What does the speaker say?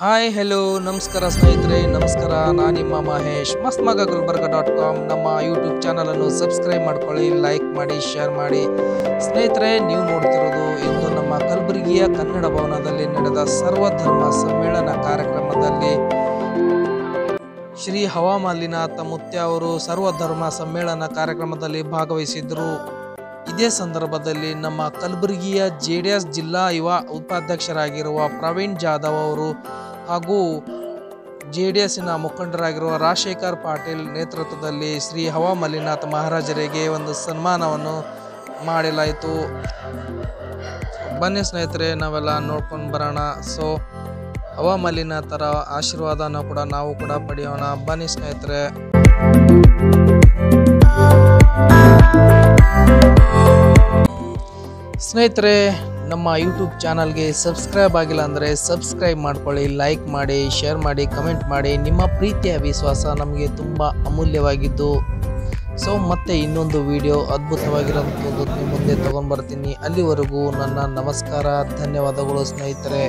Hi hello ನಮಸ್ಕಾರ ಸ್ನೇಹಿತರೆ, ನಮಸ್ಕಾರ. ನಾನು ನಿಮ್ಮ ಮಹೇಶ್, mastmagagulbarga.com ನಮ್ಮ ಯೂಟ್ಯೂಬ್ ಚಾನಲನ್ನು ಸಬ್ಸ್ಕ್ರೈಬ್ ಮಾಡ್ಕೊಳ್ಳಿ, ಲೈಕ್ ಮಾಡಿ, ಶೇರ್ ಮಾಡಿ. ಸ್ನೇಹಿತರೆ, ನೀವು ನೋಡ್ತಿರೋದು ಇಂದು ನಮ್ಮ ಕಲಬುರಗಿಯ ಕನ್ನಡ ಭವನದಲ್ಲಿ ನಡೆದ ಸರ್ವಧರ್ಮ ಸಮ್ಮೇಳನ ಕಾರ್ಯಕ್ರಮದಲ್ಲಿ ಶ್ರೀ ಹವಾಮಲ್ಲಿನಾಥ ಮುತ್ಯ ಅವರು ಸರ್ವಧರ್ಮ ಸಮ್ಮೇಳನ ಕಾರ್ಯಕ್ರಮದಲ್ಲಿ ಭಾಗವಹಿಸಿದ್ದರು. ಇದೇ ಸಂದರ್ಭದಲ್ಲಿ ನಮ್ಮ ಕಲಬುರಗಿಯ JDS ಜಿಲ್ಲಾ ಯುವ ಉಪಾಧ್ಯಕ್ಷರಾಗಿರುವ ಪ್ರವೀಣ್ ಜಾಧವ್ ಅವರು ಹಾಗೂ JDSನ ಮುಖಂಡರಾಗಿರುವ ರಾಜಶೇಖರ್ ಪಾಟೀಲ್ ನೇತೃತ್ವದಲ್ಲಿ ಶ್ರೀ ಹವಾಮಲ್ಲಿನಾಥ ಮಹಾರಾಜರಿಗೆ ಒಂದು ಸನ್ಮಾನವನ್ನು ಮಾಡಲಾಯಿತು. ಬನ್ನಿ ಸ್ನೇಹಿತರೆ, ನಾವೆಲ್ಲ ನೋಡ್ಕೊಂಡು ಬರೋಣ. ಸೊ ಹವಾಮಲ್ಲಿನಾಥರ ಆಶೀರ್ವಾದನ ಕೂಡ ನಾವು ಕೂಡ ಪಡೆಯೋಣ. ಬನ್ನಿ ಸ್ನೇಹಿತರೆ. ಸ್ನೇಹಿತರೆ, ನಮ್ಮ ಯೂಟ್ಯೂಬ್ ಚಾನಲ್ಗೆ ಸಬ್ಸ್ಕ್ರೈಬ್ ಆಗಿಲ್ಲ ಅಂದರೆ ಸಬ್ಸ್ಕ್ರೈಬ್ ಮಾಡ್ಕೊಳ್ಳಿ, ಲೈಕ್ ಮಾಡಿ, ಶೇರ್ ಮಾಡಿ, ಕಮೆಂಟ್ ಮಾಡಿ. ನಿಮ್ಮ ಪ್ರೀತಿಯ ವಿಶ್ವಾಸ ನಮಗೆ ತುಂಬ ಅಮೂಲ್ಯವಾಗಿದ್ದು. ಸೊ ಮತ್ತೆ ಇನ್ನೊಂದು ವಿಡಿಯೋ ಅದ್ಭುತವಾಗಿರೋಂಥದ್ದು ನಿಮ್ಮ ಮುಂದೆ ತೊಗೊಂಡ್ಬರ್ತೀನಿ. ಅಲ್ಲಿವರೆಗೂ ನನ್ನ ನಮಸ್ಕಾರ, ಧನ್ಯವಾದಗಳು ಸ್ನೇಹಿತರೆ.